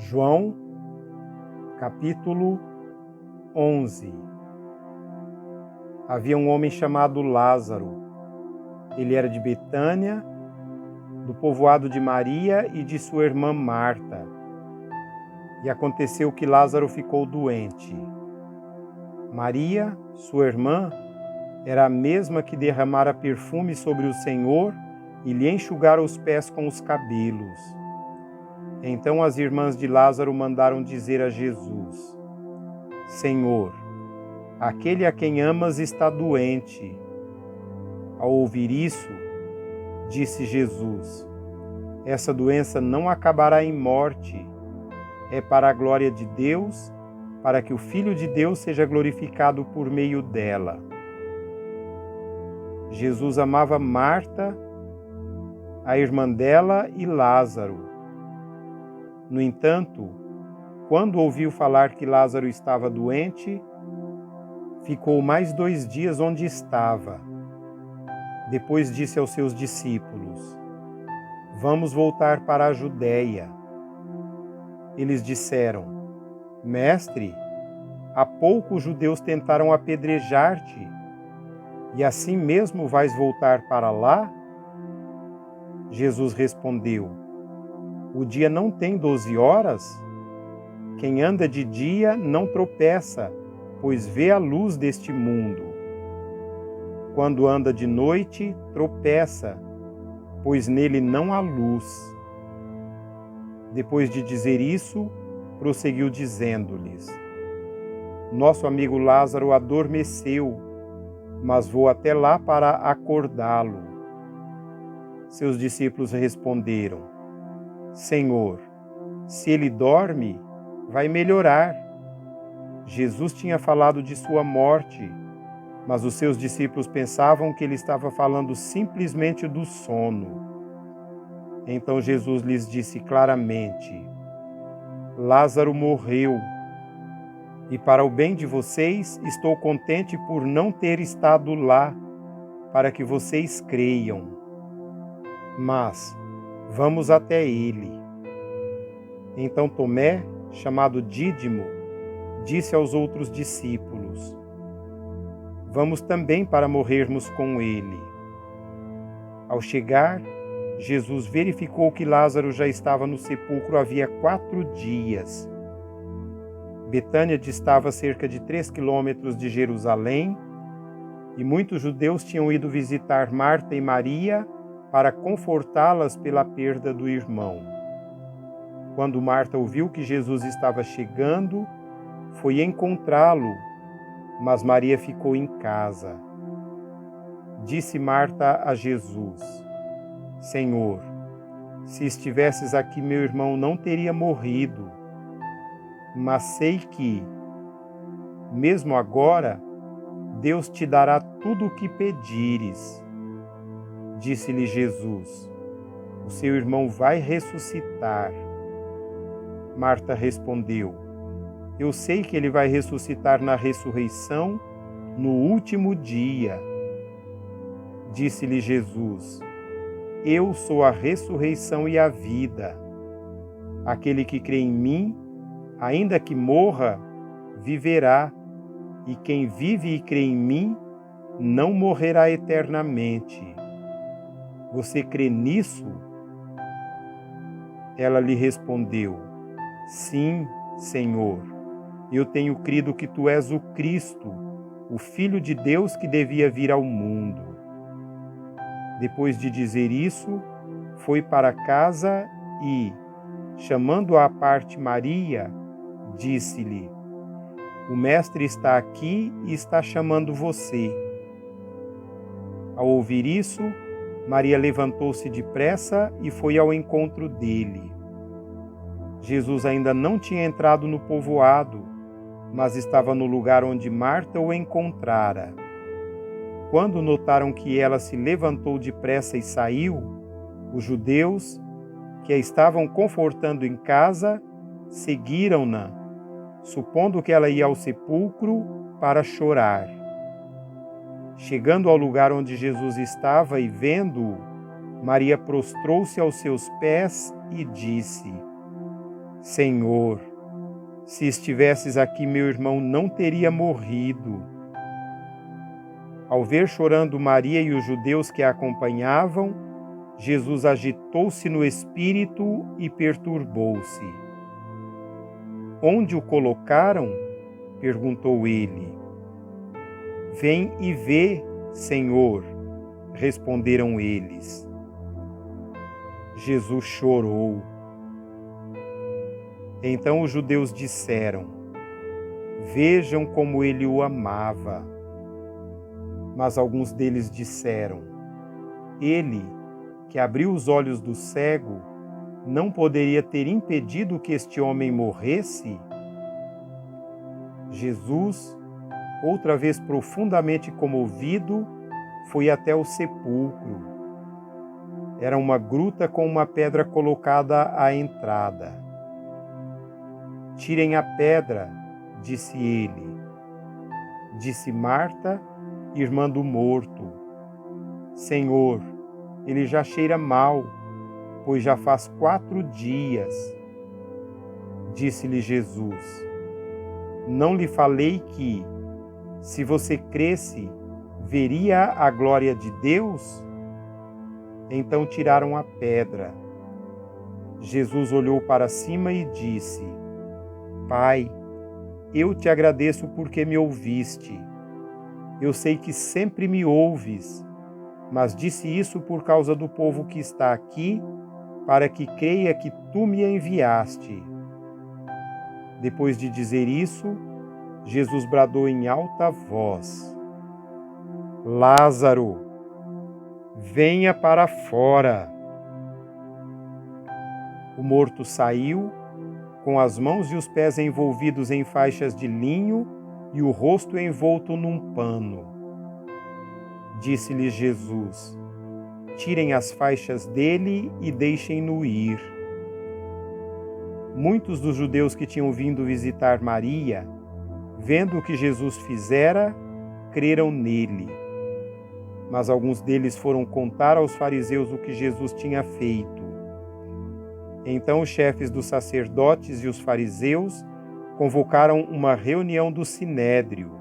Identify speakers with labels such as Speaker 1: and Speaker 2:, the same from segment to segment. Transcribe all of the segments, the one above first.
Speaker 1: João, capítulo 11. Havia um homem chamado Lázaro. Ele era de Betânia, do povoado de Maria e de sua irmã Marta. E aconteceu que Lázaro ficou doente. Maria, sua irmã, era a mesma que derramara perfume sobre o Senhor e lhe enxugara os pés com os cabelos. Então as irmãs de Lázaro mandaram dizer a Jesus: Senhor, aquele a quem amas está doente. Ao ouvir isso, disse Jesus: essa doença não acabará em morte. É para a glória de Deus, para que o Filho de Deus seja glorificado por meio dela. Jesus amava Marta, a irmã dela e Lázaro. No entanto, quando ouviu falar que Lázaro estava doente, ficou mais 2 dias onde estava. Depois disse aos seus discípulos: Vamos voltar para a Judéia. Eles disseram: Mestre, há pouco os judeus tentaram apedrejar-te, e assim mesmo vais voltar para lá? Jesus respondeu: O dia não tem 12 horas? Quem anda de dia não tropeça, pois vê a luz deste mundo. Quando anda de noite, tropeça, pois nele não há luz. Depois de dizer isso, prosseguiu dizendo-lhes: Nosso amigo Lázaro adormeceu, mas vou até lá para acordá-lo. Seus discípulos responderam: Senhor, se ele dorme, vai melhorar. Jesus tinha falado de sua morte, mas os seus discípulos pensavam que ele estava falando simplesmente do sono. Então Jesus lhes disse claramente: Lázaro morreu, e para o bem de vocês estou contente por não ter estado lá, para que vocês creiam. Mas vamos até ele. Então Tomé, chamado Dídimo, disse aos outros discípulos: Vamos também para morrermos com ele. Ao chegar, Jesus verificou que Lázaro já estava no sepulcro havia 4 dias. Betânia distava cerca de 3 quilômetros de Jerusalém, e muitos judeus tinham ido visitar Marta e Maria para confortá-las pela perda do irmão. Quando Marta ouviu que Jesus estava chegando, foi encontrá-lo, mas Maria ficou em casa. Disse Marta a Jesus: Senhor, se estivesses aqui, meu irmão não teria morrido. Mas sei que, mesmo agora, Deus te dará tudo o que pedires. Disse-lhe Jesus: O seu irmão vai ressuscitar. Marta respondeu: Eu sei que ele vai ressuscitar na ressurreição no último dia. Disse-lhe Jesus: Eu sou a ressurreição e a vida. Aquele que crê em mim, ainda que morra, viverá, e quem vive e crê em mim, não morrerá eternamente. Você crê nisso? Ela lhe respondeu: Sim, Senhor. Eu tenho crido que tu és o Cristo, o Filho de Deus que devia vir ao mundo. Depois de dizer isso, foi para casa e, chamando à parte Maria, disse-lhe: O Mestre está aqui e está chamando você. Ao ouvir isso, Maria levantou-se depressa e foi ao encontro dele. Jesus ainda não tinha entrado no povoado, mas estava no lugar onde Marta o encontrara. Quando notaram que ela se levantou depressa e saiu, os judeus, que a estavam confortando em casa, seguiram-na, supondo que ela ia ao sepulcro para chorar. Chegando ao lugar onde Jesus estava e vendo-o, Maria prostrou-se aos seus pés e disse: Senhor, se estivesses aqui, meu irmão não teria morrido. Ao ver chorando Maria e os judeus que a acompanhavam, Jesus agitou-se no espírito e perturbou-se. Onde o colocaram? Perguntou ele. Vem e vê, Senhor, responderam eles. Jesus chorou. Então os judeus disseram: Vejam como ele o amava. Mas alguns deles disseram: Ele, que abriu os olhos do cego, não poderia ter impedido que este homem morresse? Jesus, outra vez profundamente comovido, foi até o sepulcro. Era uma gruta com uma pedra colocada à entrada. Tirem a pedra, disse ele. Disse Marta, irmã do morto: Senhor, ele já cheira mal, pois já faz 4 dias. Disse-lhe Jesus: Não lhe falei que, se você cresce, veria a glória de Deus? Então tiraram a pedra. Jesus olhou para cima e disse: Pai, eu te agradeço porque me ouviste. Eu sei que sempre me ouves, mas disse isso por causa do povo que está aqui, para que creia que tu me enviaste. Depois de dizer isso, Jesus bradou em alta voz: Lázaro, venha para fora. O morto saiu, com as mãos e os pés envolvidos em faixas de linho e o rosto envolto num pano. Disse-lhe Jesus: Tirem as faixas dele e deixem-no ir. Muitos dos judeus que tinham vindo visitar Maria, vendo o que Jesus fizera, creram nele. Mas alguns deles foram contar aos fariseus o que Jesus tinha feito. Então os chefes dos sacerdotes e os fariseus convocaram uma reunião do sinédrio.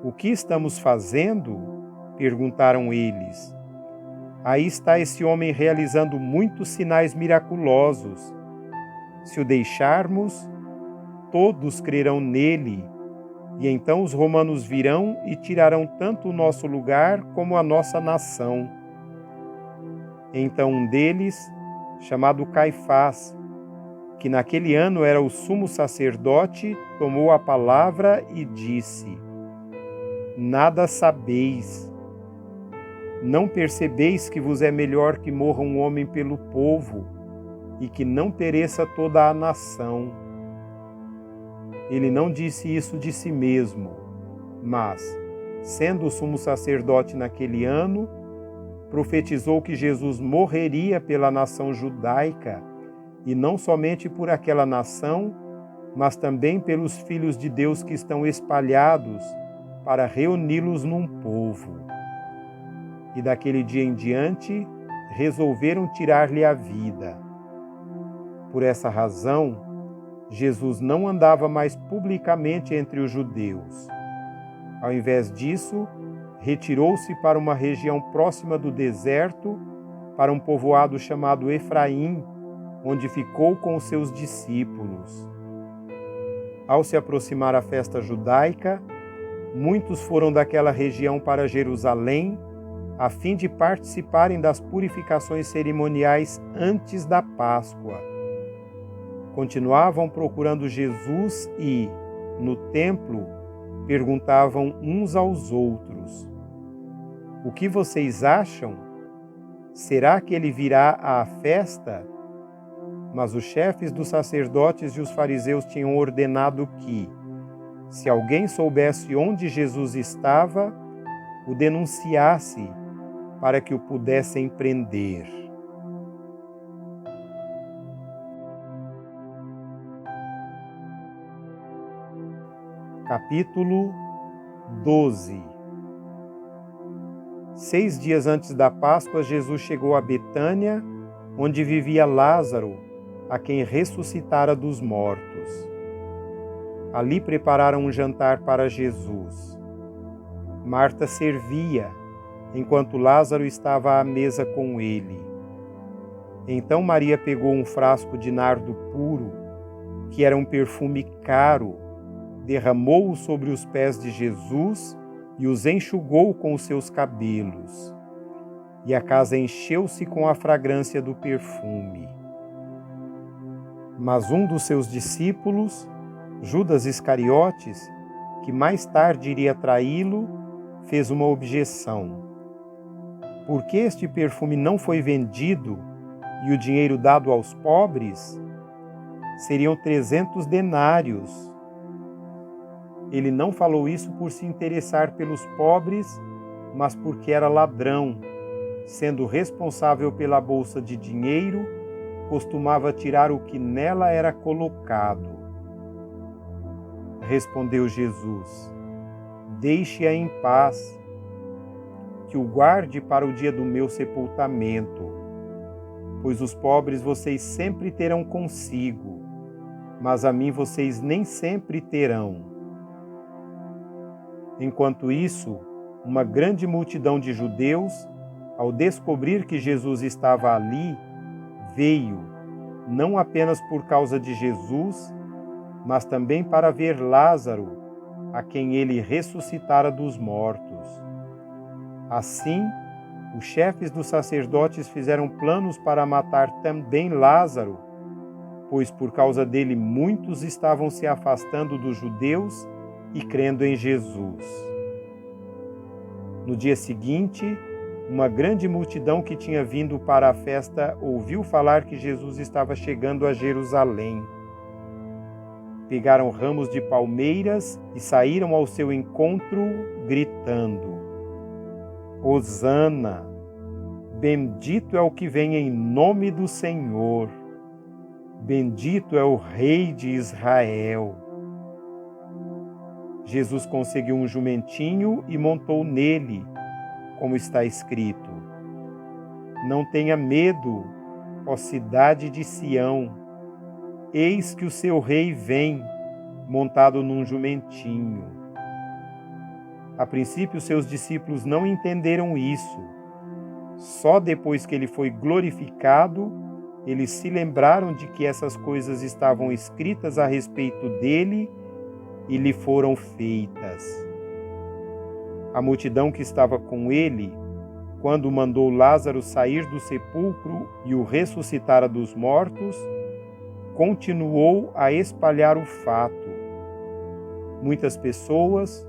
Speaker 1: O que estamos fazendo? Perguntaram eles. Aí está esse homem realizando muitos sinais miraculosos. Se o deixarmos, todos crerão nele, e então os romanos virão e tirarão tanto o nosso lugar como a nossa nação. Então um deles, chamado Caifás, que naquele ano era o sumo sacerdote, tomou a palavra e disse: Nada sabeis. Não percebeis que vos é melhor que morra um homem pelo povo e que não pereça toda a nação. Ele não disse isso de si mesmo, mas, sendo o sumo sacerdote naquele ano, profetizou que Jesus morreria pela nação judaica, e não somente por aquela nação, mas também pelos filhos de Deus que estão espalhados, para reuni-los num povo. E daquele dia em diante, resolveram tirar-lhe a vida. Por essa razão, Jesus não andava mais publicamente entre os judeus. Ao invés disso, retirou-se para uma região próxima do deserto, para um povoado chamado Efraim, onde ficou com os seus discípulos. Ao se aproximar a festa judaica, muitos foram daquela região para Jerusalém, a fim de participarem das purificações cerimoniais antes da Páscoa. Continuavam procurando Jesus e, no templo, perguntavam uns aos outros: O que vocês acham? Será que ele virá à festa? Mas os chefes dos sacerdotes e os fariseus tinham ordenado que, se alguém soubesse onde Jesus estava, o denunciasse, para que o pudessem prender. Capítulo 12. 6 dias antes da Páscoa, Jesus chegou a Betânia, onde vivia Lázaro, a quem ressuscitara dos mortos. Ali prepararam um jantar para Jesus. Marta servia, enquanto Lázaro estava à mesa com ele. Então Maria pegou um frasco de nardo puro, que era um perfume caro, derramou-o sobre os pés de Jesus e os enxugou com os seus cabelos. E a casa encheu-se com a fragrância do perfume. Mas um dos seus discípulos, Judas Iscariotes, que mais tarde iria traí-lo, fez uma objeção. Por que este perfume não foi vendido e o dinheiro dado aos pobres? Seriam 300 denários. Ele não falou isso por se interessar pelos pobres, mas porque era ladrão. Sendo responsável pela bolsa de dinheiro, costumava tirar o que nela era colocado. Respondeu Jesus: Deixe-a em paz, que o guarde para o dia do meu sepultamento, pois os pobres vocês sempre terão consigo, mas a mim vocês nem sempre terão. Enquanto isso, uma grande multidão de judeus, ao descobrir que Jesus estava ali, veio, não apenas por causa de Jesus, mas também para ver Lázaro, a quem ele ressuscitara dos mortos. Assim, os chefes dos sacerdotes fizeram planos para matar também Lázaro, pois por causa dele muitos estavam se afastando dos judeus e crendo em Jesus. No dia seguinte, uma grande multidão que tinha vindo para a festa ouviu falar que Jesus estava chegando a Jerusalém. Pegaram ramos de palmeiras e saíram ao seu encontro, gritando: Hosana! Bendito é o que vem em nome do Senhor! Bendito é o Rei de Israel! Jesus conseguiu um jumentinho e montou nele, como está escrito: Não tenha medo, ó cidade de Sião, eis que o seu rei vem, montado num jumentinho. A princípio, seus discípulos não entenderam isso. Só depois que ele foi glorificado, eles se lembraram de que essas coisas estavam escritas a respeito dele e lhe foram feitas. A multidão que estava com ele, quando mandou Lázaro sair do sepulcro e o ressuscitara dos mortos, continuou a espalhar o fato. Muitas pessoas,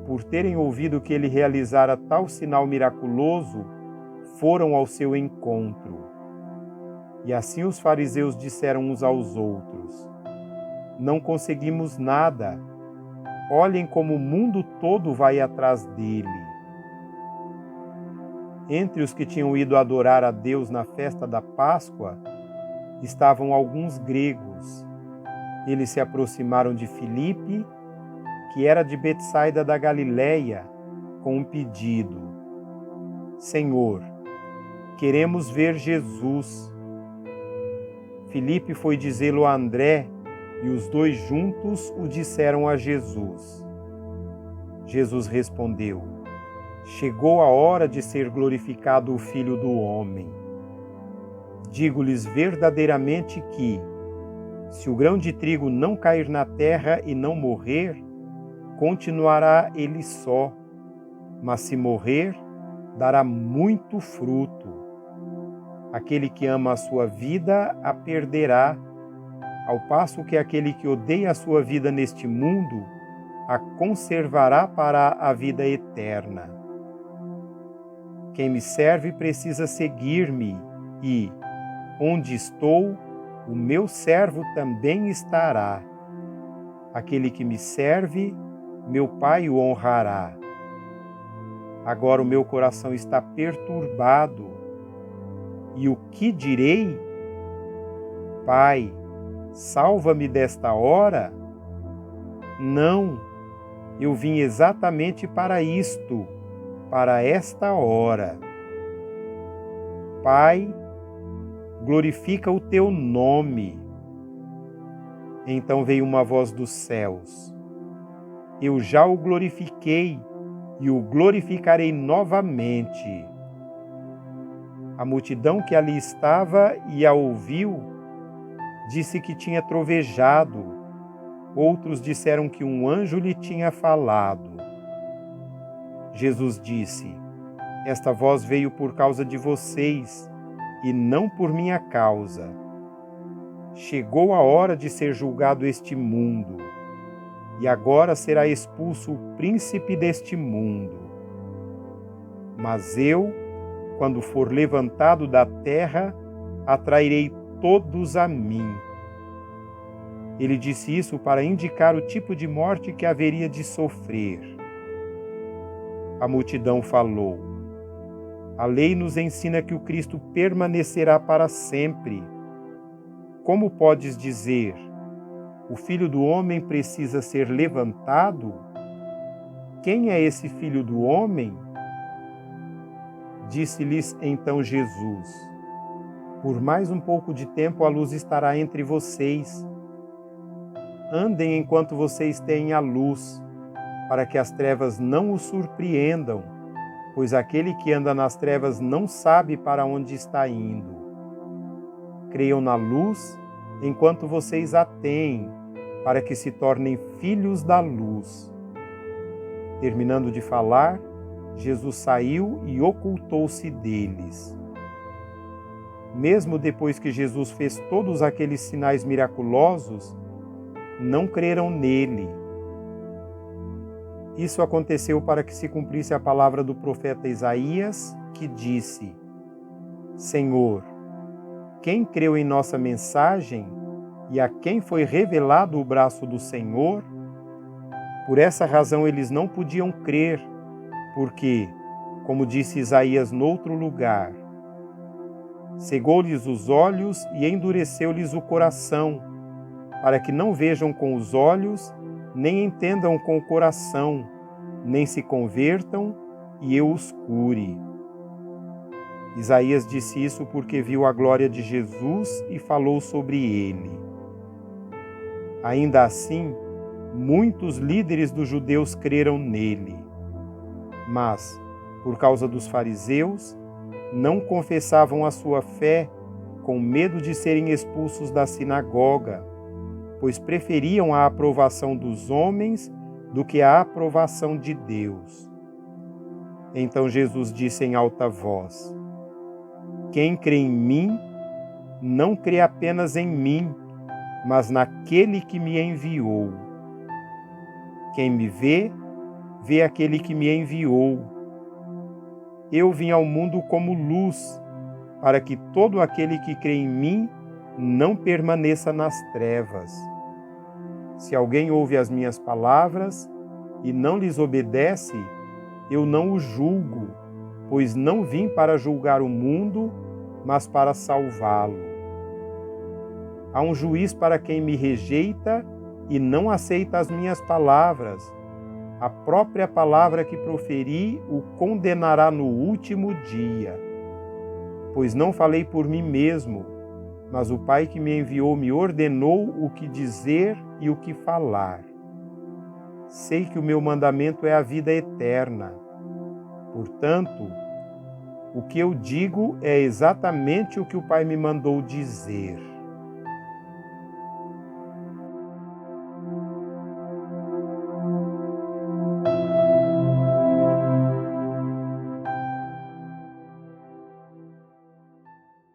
Speaker 1: por terem ouvido que ele realizara tal sinal miraculoso, foram ao seu encontro. E assim os fariseus disseram uns aos outros: Não conseguimos nada. Olhem como o mundo todo vai atrás dele. Entre os que tinham ido adorar a Deus na festa da Páscoa, estavam alguns gregos. Eles se aproximaram de Filipe, que era de Betsaida da Galileia, com um pedido: Senhor, queremos ver Jesus. Filipe foi dizê-lo a André, e os dois juntos o disseram a Jesus. Jesus respondeu: Chegou a hora de ser glorificado o Filho do Homem. Digo-lhes verdadeiramente que, se o grão de trigo não cair na terra e não morrer, continuará ele só, mas se morrer, dará muito fruto. Aquele que ama a sua vida a perderá, ao passo que aquele que odeia a sua vida neste mundo a conservará para a vida eterna. Quem me serve precisa seguir-me, e, onde estou, o meu servo também estará. Aquele que me serve, meu Pai o honrará. Agora o meu coração está perturbado. E o que direi? Pai, salva-me desta hora? Não, eu vim exatamente para isto, para esta hora. Pai, glorifica o teu nome. Então veio uma voz dos céus: eu já o glorifiquei e o glorificarei novamente. A multidão que ali estava e a ouviu disse que tinha trovejado. Outros disseram que um anjo lhe tinha falado. Jesus disse: esta voz veio por causa de vocês e não por minha causa. Chegou a hora de ser julgado este mundo, e agora será expulso o príncipe deste mundo. Mas eu, quando for levantado da terra, atrairei todos a mim. Ele disse isso para indicar o tipo de morte que haveria de sofrer. A multidão falou: a lei nos ensina que o Cristo permanecerá para sempre. Como podes dizer: o Filho do Homem precisa ser levantado? Quem é esse Filho do Homem? Disse-lhes então Jesus: por mais um pouco de tempo a luz estará entre vocês. Andem enquanto vocês têm a luz, para que as trevas não os surpreendam, pois aquele que anda nas trevas não sabe para onde está indo. Creiam na luz enquanto vocês a têm, para que se tornem filhos da luz. Terminando de falar, Jesus saiu e ocultou-se deles. Mesmo depois que Jesus fez todos aqueles sinais miraculosos, não creram nele. Isso aconteceu para que se cumprisse a palavra do profeta Isaías, que disse: Senhor, quem creu em nossa mensagem e a quem foi revelado o braço do Senhor? Por essa razão eles não podiam crer, porque, como disse Isaías noutro lugar, cegou-lhes os olhos e endureceu-lhes o coração, para que não vejam com os olhos, nem entendam com o coração, nem se convertam e eu os cure. Isaías disse isso porque viu a glória de Jesus e falou sobre ele. Ainda assim, muitos líderes dos judeus creram nele. Mas, por causa dos fariseus, não confessavam a sua fé com medo de serem expulsos da sinagoga, pois preferiam a aprovação dos homens do que a aprovação de Deus. Então Jesus disse em alta voz: quem crê em mim, não crê apenas em mim, mas naquele que me enviou. Quem me vê, vê aquele que me enviou. Eu vim ao mundo como luz, para que todo aquele que crê em mim não permaneça nas trevas. Se alguém ouve as minhas palavras e não lhes obedece, eu não o julgo, pois não vim para julgar o mundo, mas para salvá-lo. Há um juiz para quem me rejeita e não aceita as minhas palavras. A própria palavra que proferi o condenará no último dia. Pois não falei por mim mesmo, mas o Pai que me enviou me ordenou o que dizer e o que falar. Sei que o meu mandamento é a vida eterna. Portanto, o que eu digo é exatamente o que o Pai me mandou dizer.